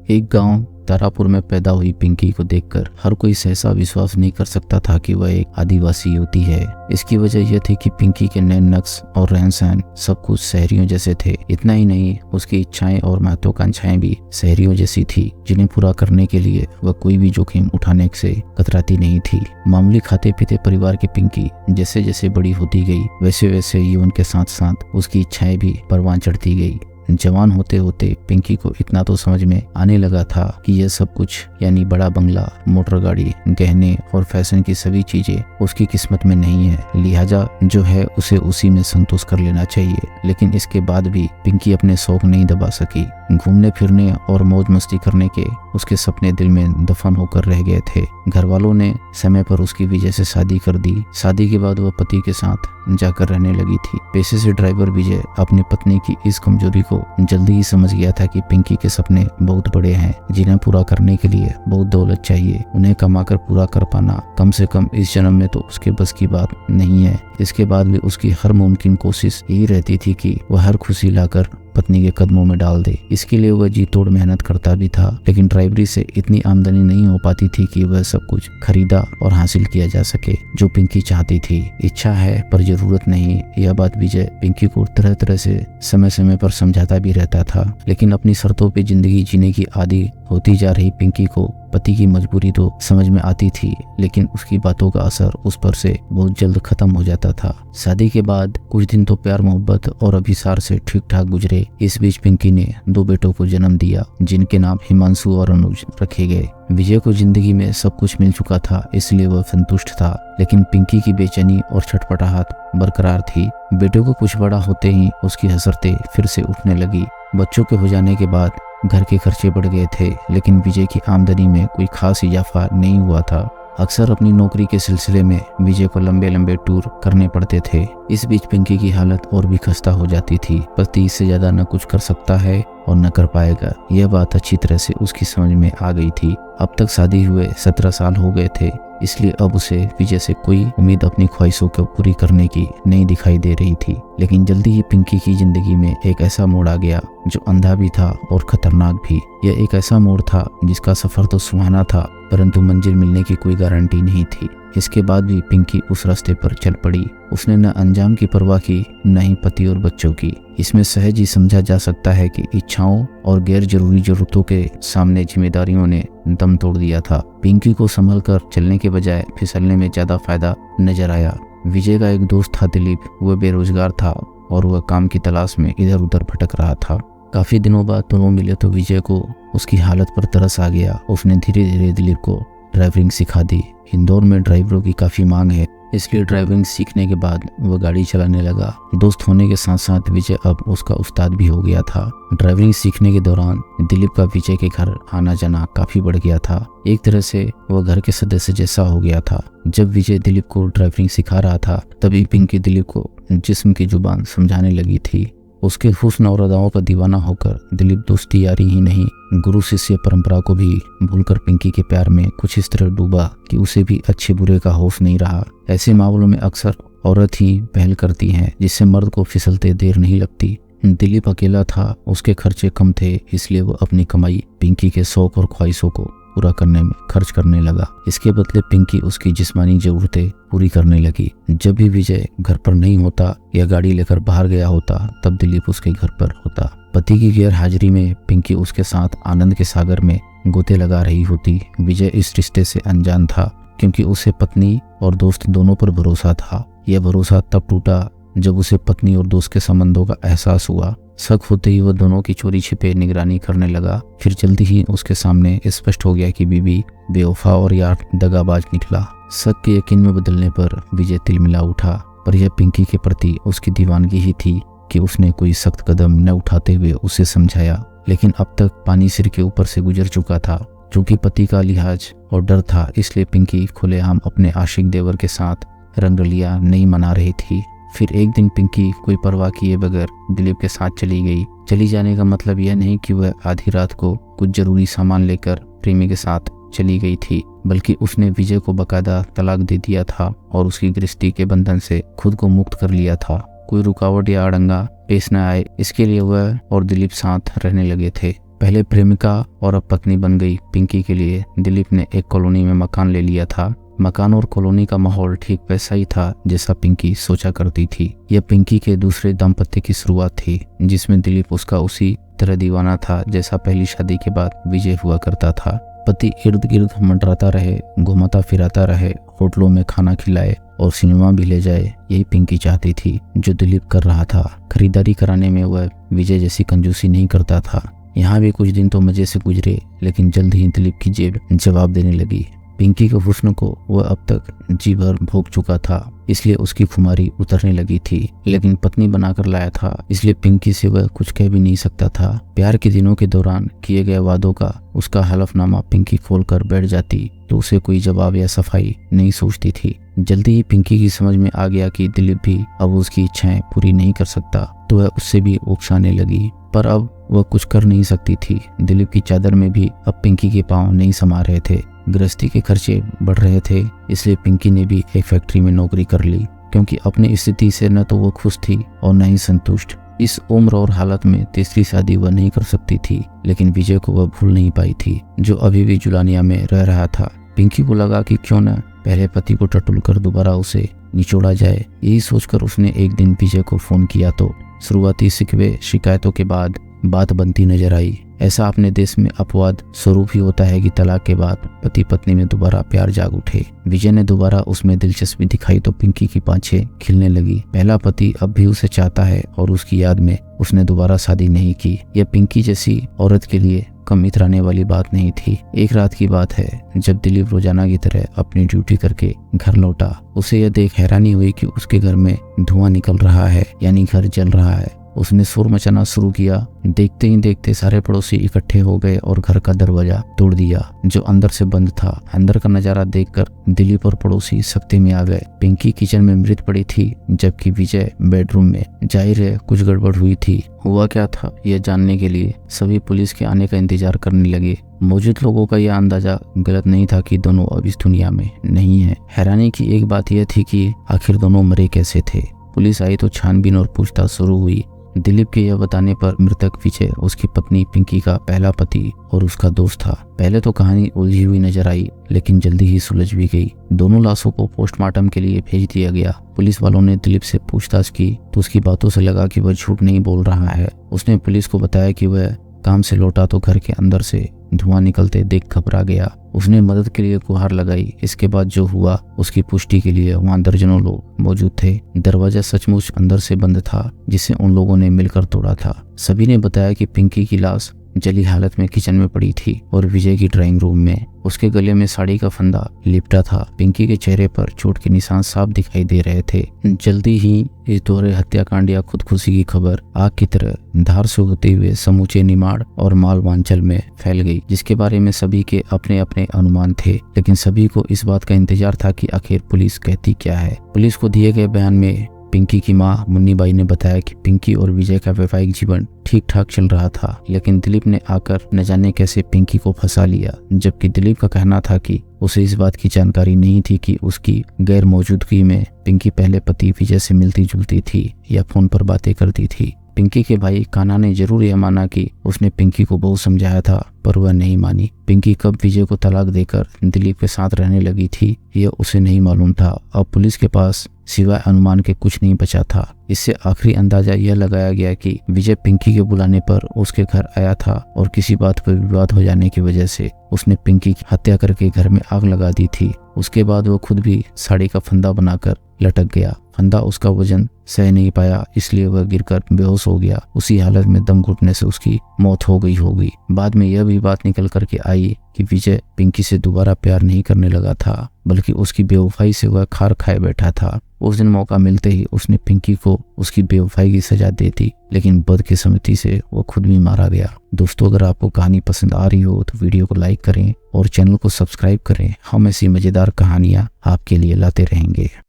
एक गांव तारापुर में पैदा हुई पिंकी को देखकर हर कोई सहसा विश्वास नहीं कर सकता था कि वह एक आदिवासी युवती है। इसकी वजह यह थी कि पिंकी के नैन नक्श और रहन सहन सब कुछ शहरियों जैसे थे। इतना ही नहीं, उसकी इच्छाएं और महत्वाकांक्षाएं भी शहरियों जैसी थी, जिन्हें पूरा करने के लिए वह कोई भी जोखिम उठाने से कतराती नहीं थी। मामूली खाते पीते परिवार की पिंकी जैसे जैसे बड़ी होती गई, वैसे वैसे जीवन के साथ साथ उसकी इच्छाएं भी परवान चढ़ती गई। जवान होते होते पिंकी को इतना तो समझ में आने लगा था कि यह सब कुछ यानी बड़ा बंगला, मोटर गाड़ी, गहने और फैशन की सभी चीजें उसकी किस्मत में नहीं है, लिहाजा जो है उसे उसी में संतोष कर लेना चाहिए। लेकिन इसके बाद भी पिंकी अपने शौक नहीं दबा सकी। घूमने फिरने और मौज मस्ती करने के उसके सपने दिल में दफन होकर रह गए थे। घर वालों ने समय पर उसकी विजय से शादी कर दी। शादी के बाद वह पति के साथ जाकर रहने लगी थी। पेशे से ड्राइवर विजय अपनी पत्नी की इस कमजोरी को जल्दी ही समझ गया था कि पिंकी के सपने बहुत बड़े हैं, जिन्हें पूरा करने के लिए बहुत दौलत चाहिए। उन्हें कमाकर पूरा कर पाना कम से कम इस जन्म में तो उसके बस की बात नहीं है। इसके बाद भी उसकी हर मुमकिन कोशिश यही रहती थी कि वह हर खुशी लाकर पत्नी के कदमों में डाल दे। इसके लिए वह जी तोड़ मेहनत करता भी था, लेकिन ड्राइवरी से इतनी आमदनी नहीं हो पाती थी कि वह सब कुछ खरीदा और हासिल किया जा सके जो पिंकी चाहती थी। इच्छा है पर जरूरत नहीं, यह बात विजय पिंकी को तरह तरह से समय समय पर समझाता भी रहता था। लेकिन अपनी शर्तों पे जिंदगी जीने की आदी होती जा रही पिंकी को पति की मजबूरी तो समझ में आती थी, लेकिन उसकी बातों का असर उस पर से बहुत जल्द खत्म हो जाता था। शादी के बाद कुछ दिन तो प्यार मोहब्बत और अभिसार से ठीक ठाक गुजरे। इस बीच पिंकी ने 2 बेटों को जन्म दिया, जिनके नाम हिमांशु और अनुज रखे गए। विजय को जिंदगी में सब कुछ मिल चुका था, इसलिए वह संतुष्ट था, लेकिन पिंकी की बेचैनी और छटपटाहट बरकरार थी। बेटों को कुछ बड़ा होते ही उसकी हसरतें फिर से उठने लगी। बच्चों के हो जाने के बाद घर के खर्चे बढ़ गए थे, लेकिन विजय की आमदनी में कोई खास इजाफा नहीं हुआ था। अक्सर अपनी नौकरी के सिलसिले में विजय को लंबे लंबे टूर करने पड़ते थे। इस बीच पिंकी की हालत और भी खस्ता हो जाती थी। पति इससे ज्यादा न कुछ कर सकता है और न कर पाएगा, यह बात अच्छी तरह से उसकी समझ में आ गई थी। अब तक शादी हुए 17 साल हो गए थे, इसलिए अब उसे विजय से कोई उम्मीद अपनी ख्वाहिशों को पूरी करने की नहीं दिखाई दे रही थी। लेकिन जल्दी ही पिंकी की जिंदगी में एक ऐसा मोड़ आ गया जो अंधा भी था और खतरनाक भी। यह एक ऐसा मोड़ था जिसका सफर तो सुहाना था, परंतु मंजिल मिलने की कोई गारंटी नहीं थी। इसके बाद भी पिंकी उस रास्ते पर चल पड़ी। उसने न अंजाम की परवाह की, न ही पति और बच्चों की। इसमें सहज ही समझा जा सकता है कि इच्छाओं और गैर जरूरी जरूरतों के सामने जिम्मेदारियों ने दम तोड़ दिया था। पिंकी को संभल कर चलने के बजाय फिसलने में ज्यादा फायदा नजर आया। विजय का एक दोस्त था दिलीप, वह बेरोजगार था और वह काम की तलाश में इधर उधर भटक रहा था। काफी दिनों बाद दोनों मिले तो विजय को उसकी हालत पर तरस आ गया। उसने धीरे धीरे दिलीप को ड्राइविंग सिखा दी। इंदौर में ड्राइवरों की काफी मांग है, इसलिए ड्राइविंग सीखने के बाद वह गाड़ी चलाने लगा। दोस्त होने के साथ साथ विजय अब उसका उस्ताद भी हो गया था। ड्राइविंग सीखने के दौरान दिलीप का विजय के घर आना जाना काफी बढ़ गया था। एक तरह से वह घर के सदस्य जैसा हो गया था। जब विजय दिलीप को ड्राइविंग सिखा रहा था, तभी पिंकी दिलीप को जिस्म की जुबान समझाने लगी थी। उसके हुस्न और अदाओं का दीवाना होकर दिलीप दोस्ती यारी ही नहीं, गुरु शिष्य परंपरा को भी भूलकर पिंकी के प्यार में कुछ इस तरह डूबा कि उसे भी अच्छे बुरे का होश नहीं रहा। ऐसे मामलों में अक्सर औरत ही पहल करती है, जिससे मर्द को फिसलते देर नहीं लगती। दिलीप अकेला था, उसके खर्चे कम थे, इसलिए वो अपनी कमाई पिंकी के शौक और ख्वाहिशों को पूरा करने में खर्च करने लगा। इसके बदले पिंकी उसकी जिस्मानी जरूरतें पूरी करने लगी। जब भी विजय घर पर नहीं होता या गाड़ी लेकर बाहर गया होता, तब दिलीप उसके घर पर होता। पति की गैर हाजिरी में पिंकी उसके साथ आनंद के सागर में गोते लगा रही होती। विजय इस रिश्ते से अनजान था, क्योंकि उसे पत्नी और दोस्त दोनों पर भरोसा था। यह भरोसा तब टूटा जब उसे पत्नी और दोस्त के संबंधों का एहसास हुआ। शक होते ही वह दोनों की चोरी छिपे निगरानी करने लगा। फिर जल्दी ही उसके सामने स्पष्ट हो गया कि बीबी बेवफा और यार दगाबाज निकला। शक के यकीन में बदलने पर विजय तिलमिला उठा, पर यह पिंकी के प्रति उसकी दीवानगी ही थी कि उसने कोई सख्त कदम न उठाते हुए उसे समझाया। लेकिन अब तक पानी सिर के ऊपर से गुजर चुका था। चूंकि पति का लिहाज और डर था, इसलिए पिंकी खुलेआम अपने आशिक देवर के साथ रंगरलिया नहीं मना रही थी। फिर एक दिन पिंकी कोई परवाह किए बगैर दिलीप के साथ चली गई। चली जाने का मतलब यह नहीं कि वह आधी रात को कुछ जरूरी सामान लेकर प्रेमी के साथ चली गई थी, बल्कि उसने विजय को बकायदा तलाक दे दिया था और उसकी गृहस्थी के बंधन से खुद को मुक्त कर लिया था। कोई रुकावट या अड़ंगा पेश न आए, इसके लिए वह और दिलीप साथ रहने लगे थे। पहले प्रेमिका और अब पत्नी बन गई पिंकी के लिए दिलीप ने एक कॉलोनी में मकान ले लिया था। मकान और कॉलोनी का माहौल ठीक वैसा ही था जैसा पिंकी सोचा करती थी। यह पिंकी के दूसरे दाम्पत्य की शुरुआत थी जिसमें दिलीप उसका उसी तरह दीवाना था जैसा पहली शादी के बाद विजय हुआ करता था। पति इर्द गिर्द मंडराता रहे, घुमाता फिराता रहे, होटलों में खाना खिलाए और सिनेमा भी ले जाए, यही पिंकी चाहती थी जो दिलीप कर रहा था। खरीदारी कराने में वह विजय जैसी कंजूसी नहीं करता था। यहाँ भी कुछ दिन तो मजे से गुजरे, लेकिन जल्द ही दिलीप की जेब जवाब देने लगी। पिंकी के हुस्न को वह अब तक जी भर भोग चुका था, इसलिए उसकी खुमारी उतरने लगी थी। लेकिन पत्नी बनाकर लाया था, इसलिए पिंकी से वह कुछ कह भी नहीं सकता था। प्यार के दिनों के दौरान किए गए वादों का उसका हलफनामा पिंकी खोलकर बैठ जाती तो उसे कोई जवाब या सफाई नहीं सोचती थी। जल्दी ही पिंकी की समझ में आ गया कि दिलीप भी अब उसकी इच्छाएं पूरी नहीं कर सकता, तो वह उससे भी उकसाने लगी। पर अब वह कुछ कर नहीं सकती थी। दिलीप की चादर में भी अब पिंकी के पांव नहीं समा रहे थे। गृहस्थी के खर्चे बढ़ रहे थे, इसलिए पिंकी ने भी एक फैक्ट्री में नौकरी कर ली, क्योंकि अपनी स्थिति से न तो वो खुश थी और न ही संतुष्ट। इस उम्र और हालत में तीसरी शादी वह नहीं कर सकती थी, लेकिन विजय को वह भूल नहीं पाई थी जो अभी भी जुलानिया में रह रहा था। पिंकी को लगा कि क्यों न पहले पति को टटोल कर दोबारा उसे निचोड़ा जाए। यही सोचकर उसने एक दिन विजय को फोन किया तो शुरुआती शिकवे शिकायतों के बाद बात बनती नजर आई। ऐसा अपने देश में अपवाद स्वरूप ही होता है कि तलाक के बाद पति पत्नी में दोबारा प्यार जाग उठे। विजय ने दोबारा उसमें दिलचस्पी दिखाई तो पिंकी की पांछें खिलने लगी। पहला पति अब भी उसे चाहता है और उसकी याद में उसने दोबारा शादी नहीं की। यह पिंकी जैसी औरत के लिए कम इतराने वाली बात नहीं थी। एक रात की बात है जब दिलीप रोजाना की तरह अपनी ड्यूटी करके घर लौटा। उसे यह देख हैरानी हुई कि उसके घर में धुआं निकल रहा है, यानी घर जल रहा है। उसने शोर मचाना शुरू किया। देखते ही देखते सारे पड़ोसी इकट्ठे हो गए और घर का दरवाजा तोड़ दिया जो अंदर से बंद था। अंदर का नजारा देखकर दिलीप और पड़ोसी सकते में आ गए। पिंकी किचन में मृत पड़ी थी, जबकि विजय बेडरूम में। जाहिर है कुछ गड़बड़ हुई थी। हुआ क्या था यह जानने के लिए सभी पुलिस के आने का इंतजार करने लगे। मौजूद लोगों का यह अंदाजा गलत नहीं था कि दोनों अब इस दुनिया में नहीं है। हैरानी की एक बात यह थी कि आखिर दोनों मरे कैसे थे। पुलिस आई तो छानबीन और पूछताछ शुरू हुई। दिलीप के यह बताने पर मृतक विजय उसकी पत्नी पिंकी का पहला पति और उसका दोस्त था। पहले तो कहानी उलझी हुई नजर आई, लेकिन जल्दी ही सुलझ भी गई। दोनों लाशों को पोस्टमार्टम के लिए भेज दिया गया। पुलिस वालों ने दिलीप से पूछताछ की तो उसकी बातों से लगा कि वह झूठ नहीं बोल रहा है। उसने पुलिस को बताया कि वह काम से लौटा तो घर के अंदर से धुआं निकलते देख घबरा गया। उसने मदद के लिए गुहार लगाई। इसके बाद जो हुआ उसकी पुष्टि के लिए वहां दर्जनों लोग मौजूद थे। दरवाजा सचमुच अंदर से बंद था, जिसे उन लोगों ने मिलकर तोड़ा था। सभी ने बताया कि पिंकी की लाश जली हालत में किचन में पड़ी थी और विजय की ड्राइंग रूम में। उसके गले में साड़ी का फंदा लिपटा था। पिंकी के चेहरे पर चोट के निशान साफ दिखाई दे रहे थे। जल्दी ही इस दोहरे हत्याकांड या खुदकुशी की खबर आग की तरह धार से होते हुए समूचे निमाड़ और मालवांचल में फैल गई, जिसके बारे में सभी के अपने अपने अनुमान थे। लेकिन सभी को इस बात का इंतजार था कि आखिर पुलिस कहती क्या है। पुलिस को दिए गए बयान में पिंकी की मां मुन्नी बाई ने बताया कि पिंकी और विजय का वैवाहिक जीवन ठीक ठाक चल रहा था, लेकिन दिलीप ने आकर न जाने कैसे पिंकी को फंसा लिया। जबकि दिलीप का कहना था कि उसे इस बात की जानकारी नहीं थी कि उसकी गैर मौजूदगी में पिंकी पहले पति विजय से मिलती जुलती थी या फोन पर बातें करती थी। पिंकी के भाई कान्हा ने जरूर यह माना कि उसने पिंकी को बहुत समझाया था, पर वह नहीं मानी। पिंकी कब विजय को तलाक देकर दिलीप के साथ रहने लगी थी यह उसे नहीं मालूम था। अब पुलिस के पास सिवाय अनुमान के कुछ नहीं बचा था। इससे आखिरी अंदाजा यह लगाया गया कि विजय पिंकी के बुलाने पर उसके घर आया था और किसी बात पर विवाद हो जाने की वजह से उसने पिंकी की हत्या करके घर में आग लगा दी थी। उसके बाद वो खुद भी साड़ी का फंदा बनाकर लटक गया। फंदा उसका वजन सह नहीं पाया, इसलिए वह गिरकर बेहोश हो गया। उसी हालत में दम घुटने से उसकी मौत हो गई। बाद में यह भी बात निकल करके आई कि विजय पिंकी से दोबारा प्यार नहीं करने लगा था, बल्कि उसकी बेवफाई से वह खार खाए बैठा था। उस दिन मौका मिलते ही उसने पिंकी को उसकी बेवफाई की सजा दे दी, लेकिन बदकिस्मती से वो खुद भी मारा गया। दोस्तों, अगर आपको कहानी पसंद आ रही हो तो वीडियो को लाइक करें और चैनल को सब्सक्राइब करें। हम ऐसी मजेदार कहानियां आपके लिए लाते रहेंगे।